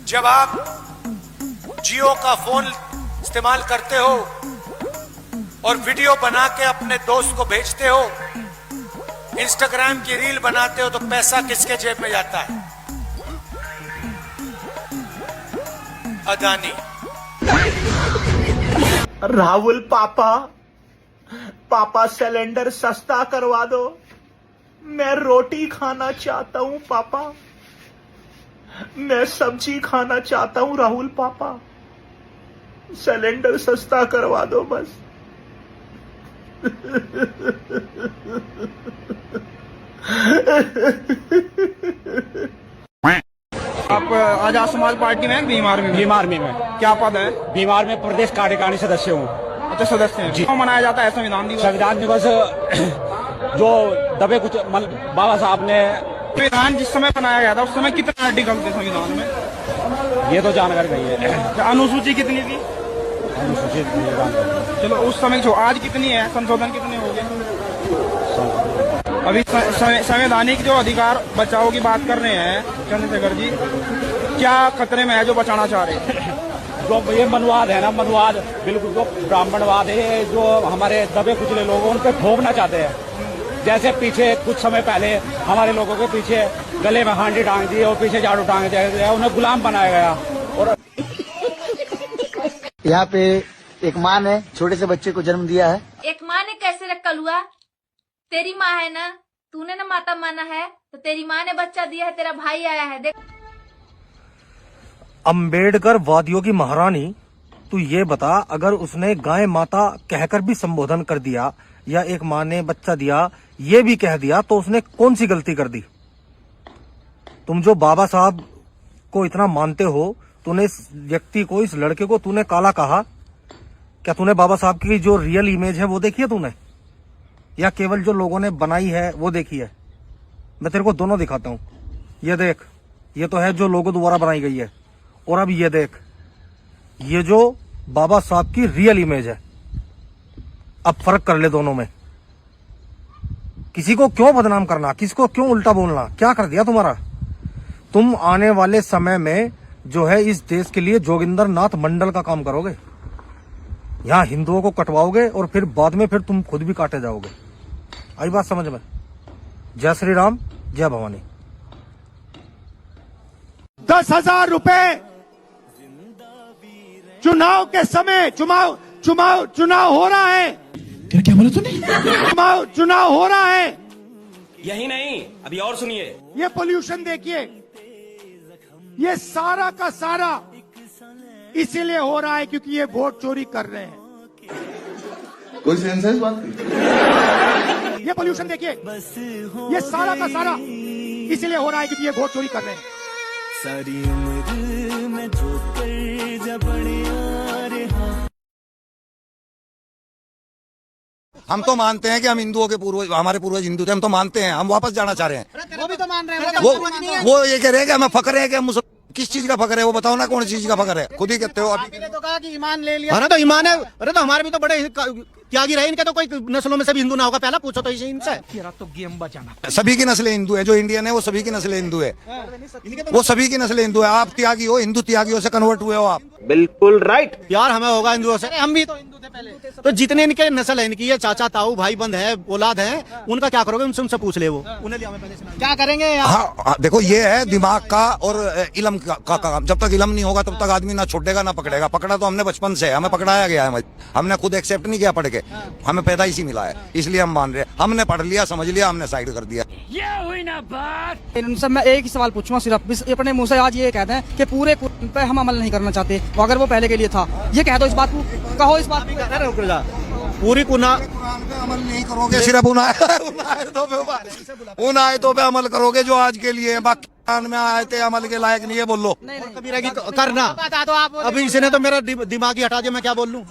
जब आप जियो का फोन इस्तेमाल करते हो और वीडियो बना के अपने दोस्त को भेजते हो, इंस्टाग्राम की रील बनाते हो, तो पैसा किसके जेब में जाता है? अदानी। राहुल पापा सिलेंडर सस्ता करवा दो, मैं रोटी खाना चाहता हूं पापा, मैं सब्जी खाना चाहता हूं राहुल पापा, सिलेंडर सस्ता करवा दो बस। आप आजाद समाज पार्टी में बीमार में क्या पद है? बीमार में प्रदेश कार्यकारिणी सदस्य हूँ। अच्छा, सदस्य हैं। क्यों मनाया जाता है संविधान दिवस? संविधान दिवस जो दबे कुछ बाबा साहब ने संविधान जिस समय बनाया गया था उस समय कितने आर्टिकल थे संविधान में? ये तो जानकारी नहीं है। अनुसूची कितनी थी? अनुसूचित चलो उस समय जो आज कितनी है, संशोधन कितने हो गए? अभी संवैधानिक जो अधिकार बचाओ की बात कर रहे हैं चंद्रशेखर जी, क्या खतरे में है जो बचाना चाह रहे हैं? जो ये मनुवाद है ना, मनुवाद बिल्कुल जो ब्राह्मणवाद है, जो हमारे दबे कुचले लोग उन पे थोपना चाहते हैं। जैसे पीछे कुछ समय पहले हमारे लोगों के पीछे गले में हांडी टांग दी और पीछे झाड़ू टांग दिया गया, उन्हें गुलाम बनाया गया। और यहाँ पे एक माँ ने छोटे से बच्चे को जन्म दिया है। एक माँ ने कैसे रखल हुआ? तेरी माँ है ना, तूने ना माता माना है, तो तेरी माँ ने बच्चा दिया है, तेरा भाई आया है। देख, अंबेडकर वादियों की महारानी, तू ये बता, अगर उसने गाय माता कहकर भी संबोधन कर दिया या एक माँ ने बच्चा दिया ये भी कह दिया, तो उसने कौन सी गलती कर दी? तुम जो बाबा साहब को इतना मानते हो, तूने इस व्यक्ति को, इस लड़के को तूने काला कहा? क्या तूने बाबा साहब की जो रियल इमेज है वो देखी है तूने, या केवल जो लोगों ने बनाई है वो देखी है? मैं तेरे को दोनों दिखाता हूँ। ये देख, ये तो है जो लोगों द्वारा बनाई गई है, और अब ये देख, ये जो बाबा साहब की रियल इमेज है। अब फर्क कर ले दोनों में। किसी को क्यों बदनाम करना, किसको क्यों उल्टा बोलना? क्या कर दिया तुम्हारा? तुम आने वाले समय में जो है इस देश के लिए जोगिंदर नाथ मंडल का काम करोगे। यहां हिंदुओं को कटवाओगे और फिर बाद में फिर तुम खुद भी काटे जाओगे। आई बात समझ में? जय श्री राम, जय भवानी। 10,000 रुपए चुनाव के समय, चुनाव हो रहा है। क्या बोला तूने? चुनाव हो रहा है। यही नहीं, अभी और सुनिए। ये पोल्यूशन देखिए, ये सारा का सारा इसीलिए हो रहा है क्योंकि ये वोट चोरी कर रहे हैं। कोई सेंस है इस बात की? ये पोल्यूशन देखिए, ये सारा का सारा इसीलिए हो रहा है क्योंकि ये वोट चोरी कर रहे हैं। सारी उम्र में जो कर जब हम तो मानते हैं कि हम हिंदुओं के पूर्वज, हमारे पूर्वज हिंदू थे, हम तो मानते हैं, हम वापस जाना चाह रहे हैं। वो भी तो मान रहे हैं। वो ये कह रहे हैं कि हमें फख्र है कि हम किस चीज का फख्र है? वो बताओ ना, कौन सी चीज का फख्र है? खुद ही कहते हो। अभी तो कहा कि ईमान ले लिया। अरे तो ईमान है। अरे तो हमारे भी तो बड़े त्यागी रहे, इनके तो कोई नस्लों में से भी हिंदू ना होगा? पहला पूछो तो इनसे। तो गेम बचाना। सभी की नस्लें हिंदू है, जो इंडियन है वो सभी की नस्लें हिंदू है, वो सभी की नस्लें हिंदू है। आप त्यागी हो, हिंदू त्यागियों से कन्वर्ट हुए हो आप। बिल्कुल राइट। प्यार हमें होगा हिंदुओं से। हम भी तो हिंदू थे पहले। तो जितने इनके नस्ल है, इनकी ये चाचा ताऊ भाई बंद है, औलाद है, उनका क्या करोगे? उनसे पूछ ले। वो उन्हें क्या करेंगे? हाँ, देखो ये है दिमाग का और इल्म का काम। जब तक इल्म नहीं होगा तब तक आदमी ना छोड़ेगा ना पकड़ेगा। पकड़ा तो हमने बचपन से, हमें पकड़ाया गया है, हमने खुद एक्सेप्ट नहीं किया पढ़ के, हमें पैदा इसी मिला है, इसलिए हम मान रहे हैं। हमने पढ़ लिया, समझ लिया, हमने साइड कर दिया। ये हुई ना बात। इनसे मैं एक ही सवाल पूछूंगा सिर्फ, अपने मुंह से आज ये कहते हैं कि पूरे पे हम अमल नहीं करना चाहते, अगर वो पहले के लिए था। ये कह दो, इस बात को कहो, इस बात पूरी अमल नहीं करोगे, सिर्फ उन आयतों पे अमल करोगे जो आज के लिए, बाकी में आयते अमल के लायक नहीं है। बोल लो कभी रहेगी तो करना। अभी इसने तो मेरा दिमागी हटा दिया, मैं क्या बोल लूं।